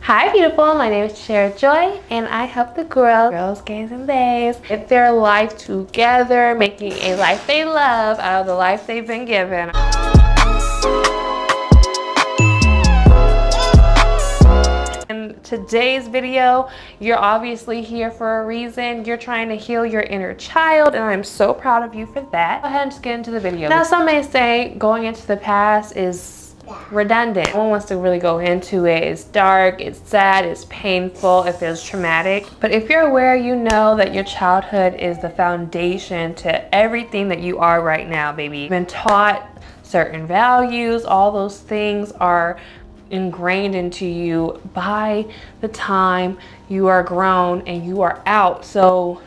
Hi beautiful, my name is Cher Joy and I help the girls, gays, and bays get their life together, making a life they love out of the life they've been given. In today's video, you're obviously here for a reason. You're trying to heal your inner child, and I'm so proud of you for that. Go ahead and just get into the video. Now, some may say going into the past is redundant. No one wants to really go into it. It's dark, it's sad, it's painful, it feels traumatic. But if you're aware, you know that your childhood is the foundation to everything that you are right now, baby. You've been taught certain values. All those things are ingrained into you by the time you are grown and you are out. So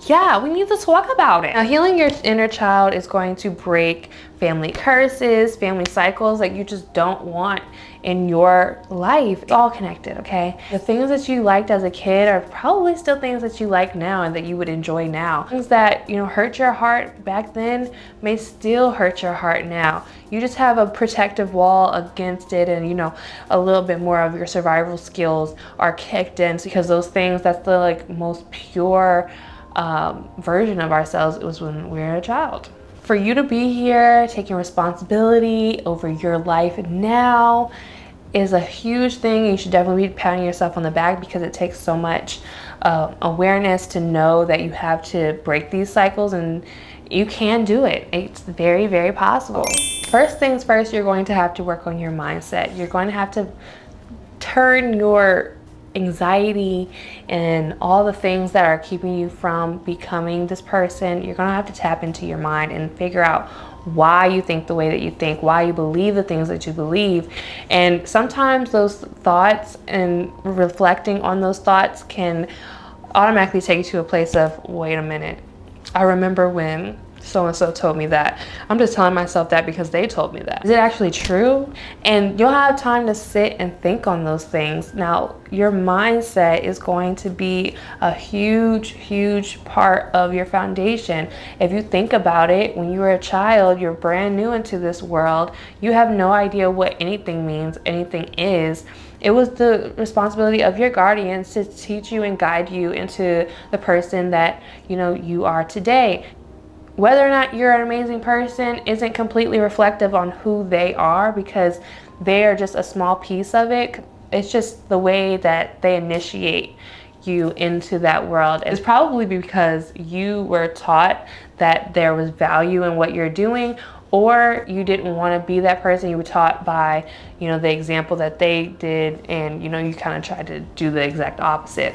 yeah, we need to talk about it. Now, healing your inner child is going to break family curses, family cycles that you just don't want in your life. It's all connected, okay? The things that you liked as a kid are probably still things that you like now and that you would enjoy now. Things that, hurt your heart back then may still hurt your heart now. You just have a protective wall against it, and a little bit more of your survival skills are kicked in, because those things, that's the most pure version of ourselves. It was when we were a child. For you to be here taking responsibility over your life now is a huge thing. You should definitely be patting yourself on the back, because it takes so much awareness to know that you have to break these cycles, and you can do it. It's very, very possible. First things first, you're going to have to work on your mindset. You're going to have to turn your anxiety and all the things that are keeping you from becoming this person. You're gonna have to tap into your mind and figure out why you think the way that you think, why you believe the things that you believe. And sometimes those thoughts and reflecting on those thoughts can automatically take you to a place of, wait a minute, I remember when so-and-so told me that. I'm just telling myself that because they told me that. Is it actually true? And you'll have time to sit and think on those things. Now, your mindset is going to be a huge, huge part of your foundation. If you think about it, when you were a child, you're brand new into this world. You have no idea what anything means, anything is. It was the responsibility of your guardians to teach you and guide you into the person that you are today. Whether or not you're an amazing person isn't completely reflective on who they are, because they are just a small piece of it. It's just the way that they initiate you into that world. It's probably because you were taught that there was value in what you're doing, or you didn't want to be that person. You were taught by, the example that they did, and you kind of tried to do the exact opposite.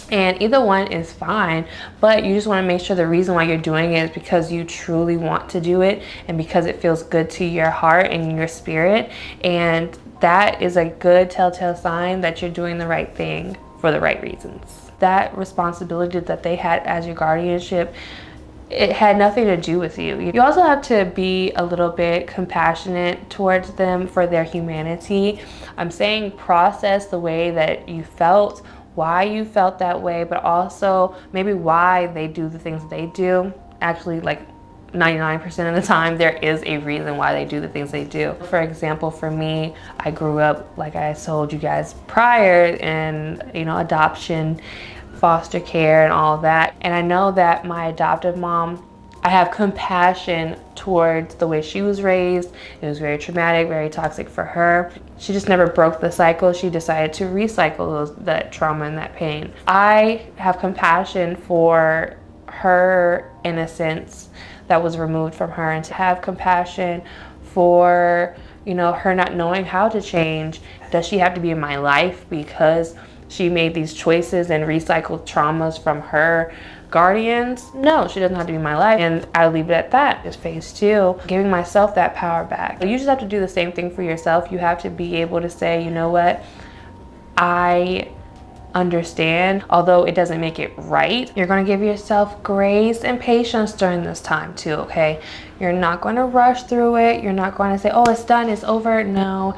And either one is fine, but you just want to make sure the reason why you're doing it is because you truly want to do it, and because it feels good to your heart and your spirit. And that is a good telltale sign that you're doing the right thing for the right reasons. That responsibility that they had as your guardianship, it had nothing to do with you. You also have to be a little bit compassionate towards them for their humanity. I'm saying process the way that you felt, why you felt that way, but also maybe why they do the things they do. Actually, 99% of the time, there is a reason why they do the things they do. For example, for me, I grew up, like I told you guys prior, in adoption, foster care, and all that. And I know that my adoptive mom, I have compassion towards the way she was raised. It was very traumatic, very toxic for her. She just never broke the cycle. She decided to recycle that trauma and that pain. I have compassion for her innocence that was removed from her, and to have compassion for, her not knowing how to change. Does she have to be in my life because she made these choices and recycled traumas from her guardians? No, she doesn't have to be in my life, and I leave it at that. It's phase 2, giving myself that power back. You just have to do the same thing for yourself. You have to be able to say, you know what, I understand, although it doesn't make it right. You're going to give yourself grace and patience during this time too, okay? You're not going to rush through it. You're not going to say, oh, it's done, it's over. No,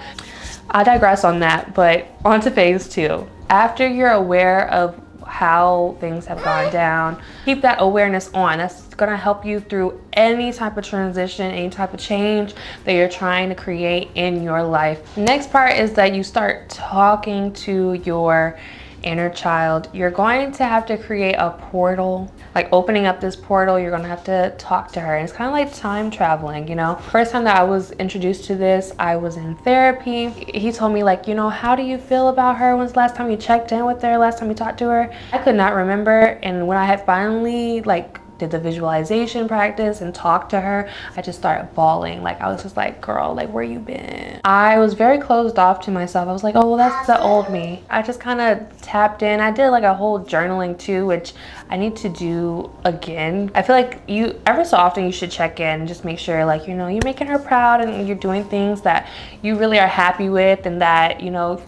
I digress on that, but on to phase 2. After you're aware of how things have gone down. Keep that awareness on. That's gonna help you through any type of transition, any type of change that you're trying to create in your life. Next part is that you start talking to your inner child. You're going to have to create a portal, like opening up this portal. You're going to have to talk to her, and it's kind of like time traveling, you know. First time that I was introduced to this, I was in therapy. He told me, like, you know, how do you feel about her? When's the last time you checked in with her, last time you talked to her? I could not remember. And when I had finally did the visualization practice and talked to her, I just started bawling. Like, I was just like, girl, like, where you been? I was very closed off to myself. I was like, oh, well, that's the old me. I just kind of tapped in. I did like a whole journaling too, which I need to do again. I feel like you, ever so often, you should check in and just make sure, like, you know, you're making her proud and you're doing things that you really are happy with and that, you know,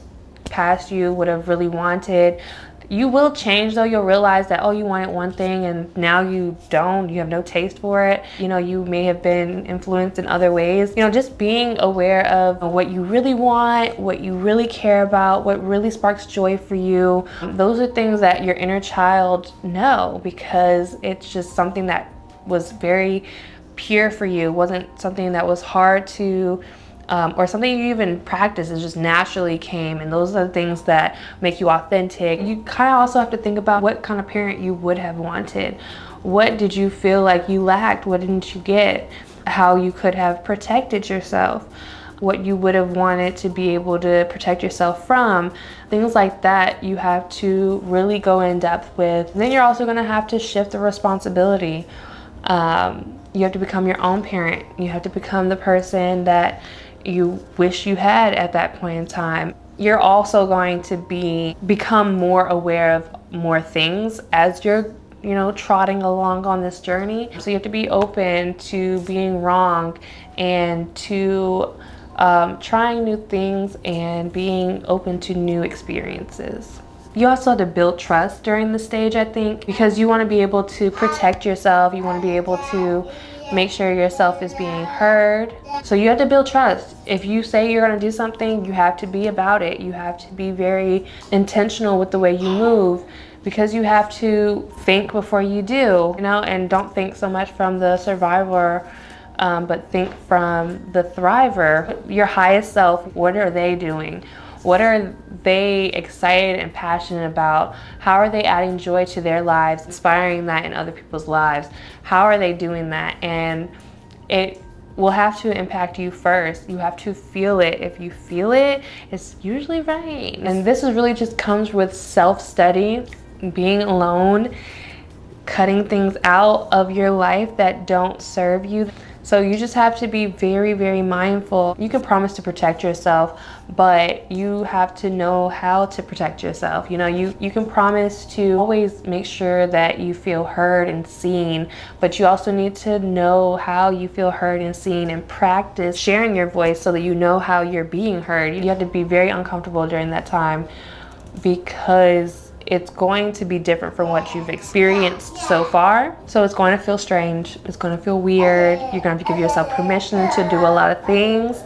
past you would have really wanted. You will change though. You'll realize that, oh, you wanted one thing and now you don't, you have no taste for it. You know, you may have been influenced in other ways. You know, just being aware of what you really want, what you really care about, what really sparks joy for you. Those are things that your inner child know, because it's just something that was very pure for you. It wasn't something that was hard to or something you even practice. It just naturally came, and those are the things that make you authentic. You kind of also have to think about what kind of parent you would have wanted. What did you feel like you lacked? What didn't you get? How you could have protected yourself, what you would have wanted to be able to protect yourself from. Things like that you have to really go in depth with. Then you're also going to have to shift the responsibility. You have to become your own parent. You have to become the person that you wish you had at that point in time. You're also going to become more aware of more things as you're, you know, trotting along on this journey. So you have to be open to being wrong and to trying new things and being open to new experiences. You also have to build trust during the stage, I think, because you want to be able to protect yourself. You want to be able to make sure yourself is being heard. So you have to build trust. If you say you're going to do something, you have to be about it. You have to be very intentional with the way you move, because you have to think before you do, you know, and don't think so much from the survivor, but think from the thriver. Your highest self, what are they doing? What are they excited and passionate about? How are they adding joy to their lives, inspiring that in other people's lives? How are they doing that? And it will have to impact you first. You have to feel it. If you feel it, it's usually right. And this is really just comes with self-study, being alone, cutting things out of your life that don't serve you. So you just have to be very, very mindful. You can promise to protect yourself, but you have to know how to protect yourself. You know, you can promise to always make sure that you feel heard and seen, but you also need to know how you feel heard and seen and practice sharing your voice so that you know how you're being heard. You have to be very uncomfortable during that time, because it's going to be different from what you've experienced so far. So it's going to feel strange. It's going to feel weird. You're going to have to give yourself permission to do a lot of things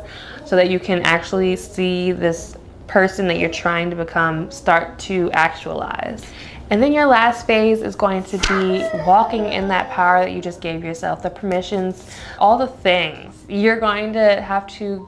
so that you can actually see this person that you're trying to become start to actualize. And then your last phase is going to be walking in that power that you just gave yourself, the permissions, all the things. You're going to have to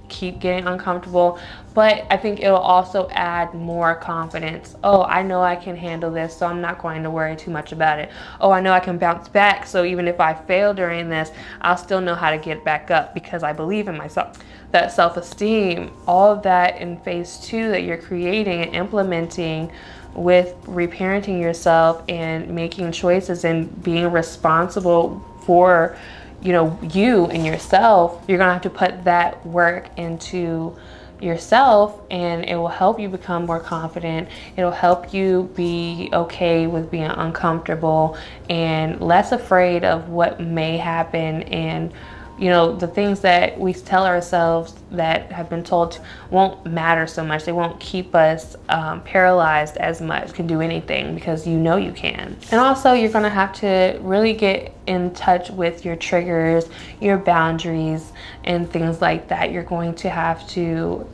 keep getting uncomfortable, but I think it'll also add more confidence. Oh, I know I can handle this, so I'm not going to worry too much about it. Oh, I know I can bounce back, so even if I fail during this, I'll still know how to get back up because I believe in myself. That self-esteem, all of that in phase 2 that you're creating and implementing with reparenting yourself and making choices and being responsible for, you know, you and yourself. You're gonna have to put that work into yourself, and it will help you become more confident. It'll help you be okay with being uncomfortable and less afraid of what may happen. And you know, the things that we tell ourselves that have been told won't matter so much. They won't keep us paralyzed as much. You can do anything because you know you can. And also, you're gonna have to really get in touch with your triggers, your boundaries, and things like that. You're going to have to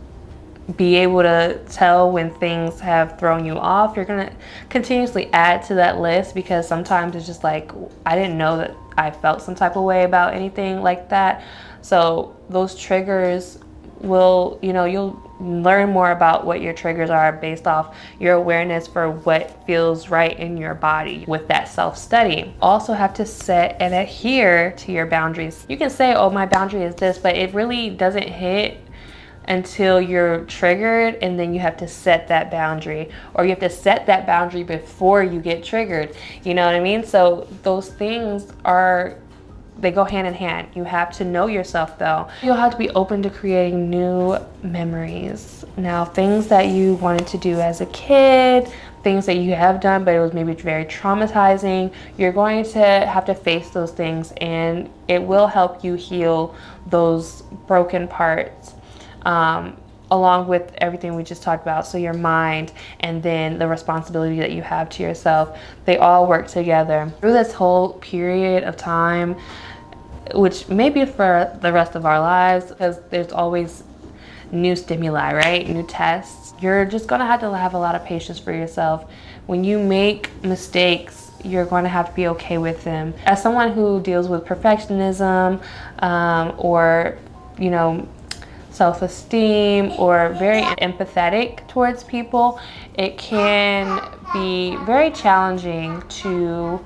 be able to tell when things have thrown you off. You're gonna continuously add to that list, because sometimes it's just like, I didn't know that I felt some type of way about anything like that. So those triggers will, you'll learn more about what your triggers are based off your awareness for what feels right in your body with that self-study. Also have to set and adhere to your boundaries. You can say, oh, my boundary is this, but it really doesn't hit until you're triggered, and then you have to set that boundary, or you have to set that boundary before you get triggered. You know what I mean? So those things they go hand in hand. You have to know yourself though. You'll have to be open to creating new memories. Now, things that you wanted to do as a kid, things that you have done, but it was maybe very traumatizing, you're going to have to face those things, and it will help you heal those broken parts. Along with everything we just talked about. So your mind, and then the responsibility that you have to yourself, they all work together. Through this whole period of time, which may be for the rest of our lives, because there's always new stimuli, right? New tests. You're just gonna have to have a lot of patience for yourself. When you make mistakes, you're going to have to be okay with them. As someone who deals with perfectionism, or, self-esteem, or very empathetic towards people, it can be very challenging to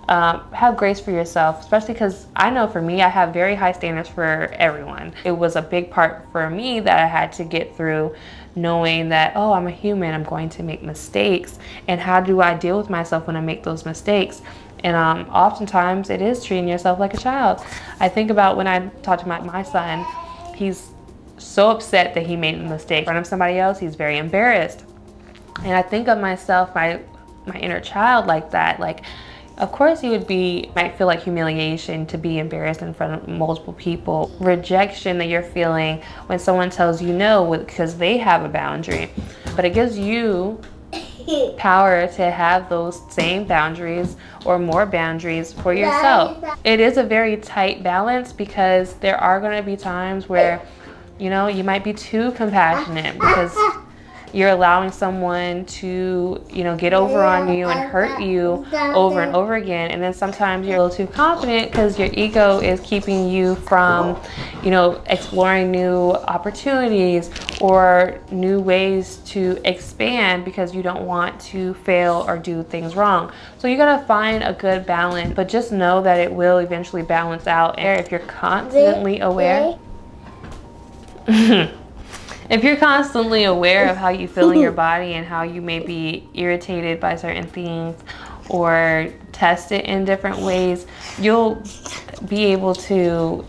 have grace for yourself, especially because I know for me, I have very high standards for everyone. It was a big part for me that I had to get through, knowing that, oh, I'm a human, I'm going to make mistakes, and how do I deal with myself when I make those mistakes? And oftentimes it is treating yourself like a child. I think about when I talk to my son, he's so upset that he made a mistake in front of somebody else. He's very embarrassed, and I think of myself, my inner child, like that. Like, of course he might feel like humiliation to be embarrassed in front of multiple people. Rejection that you're feeling when someone tells you no because they have a boundary, but it gives you power to have those same boundaries or more boundaries for yourself. It is a very tight balance, because there are going to be times where you might be too compassionate, because you're allowing someone to, get over on you and hurt you over and over again. And then sometimes you're a little too confident because your ego is keeping you from, exploring new opportunities or new ways to expand, because you don't want to fail or do things wrong. So you gotta find a good balance, but just know that it will eventually balance out. And if you're constantly aware, if you're constantly aware of how you feel in your body and how you may be irritated by certain things or test it in different ways, you'll be able to,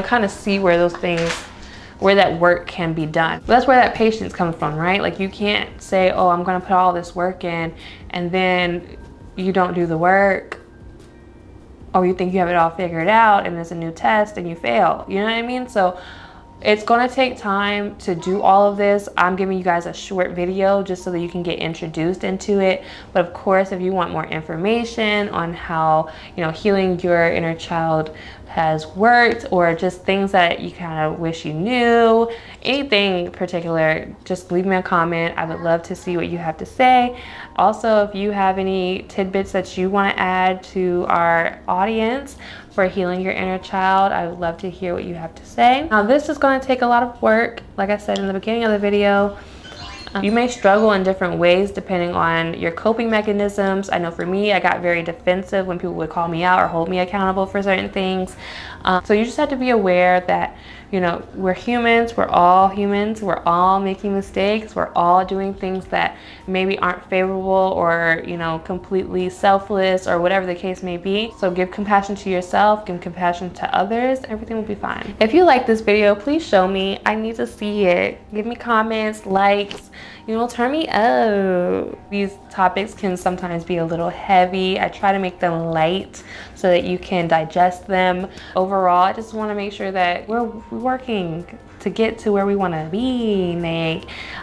kind of see where that work can be done. That's where that patience comes from, right? Like, you can't say, oh, I'm going to put all this work in, and then you don't do the work, or you think you have it all figured out, and there's a new test and you fail. You know what I mean? So it's going to take time to do all of this. I'm giving you guys a short video just so that you can get introduced into it. But of course, if you want more information on how, healing your inner child has worked, or just things that you kind of wish you knew, anything particular, just leave me a comment. I would love to see what you have to say. Also, if you have any tidbits that you want to add to our audience for healing your inner child, I would love to hear what you have to say. Now, this is going to take a lot of work. Like I said in the beginning of the video, you may struggle in different ways depending on your coping mechanisms. I know for me, I got very defensive when people would call me out or hold me accountable for certain things. So you just have to be aware that, we're humans, we're all making mistakes, we're all doing things that maybe aren't favorable or, completely selfless, or whatever the case may be. So give compassion to yourself, give compassion to others, everything will be fine. If you like this video, please show me. I need to see it. Give me comments, likes, turn me up. These topics can sometimes be a little heavy. I try to make them light so that you can digest them. Overall, I just want to make sure that we're working to get to where we want to be.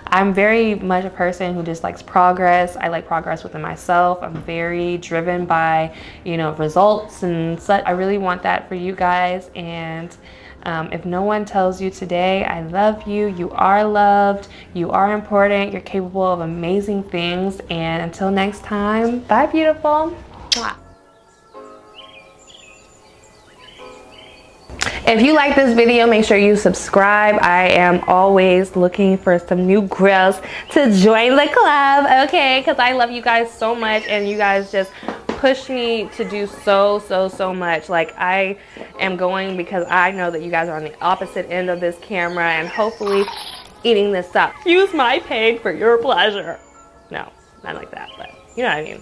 I'm very much a person who just likes progress. I like progress within myself. I'm very driven by, results and such. I really want that for you guys, and If no one tells you today, I love you, you are loved, you are important, you're capable of amazing things. And until next time, bye, beautiful. Mwah. If you like this video, make sure you subscribe. I am always looking for some new girls to join the club, okay? Because I love you guys so much, and you guys just push me to do so much. Like, I am going because I know that you guys are on the opposite end of this camera and hopefully eating this up. Use my pain for your pleasure. No, not like that, but you know what I mean.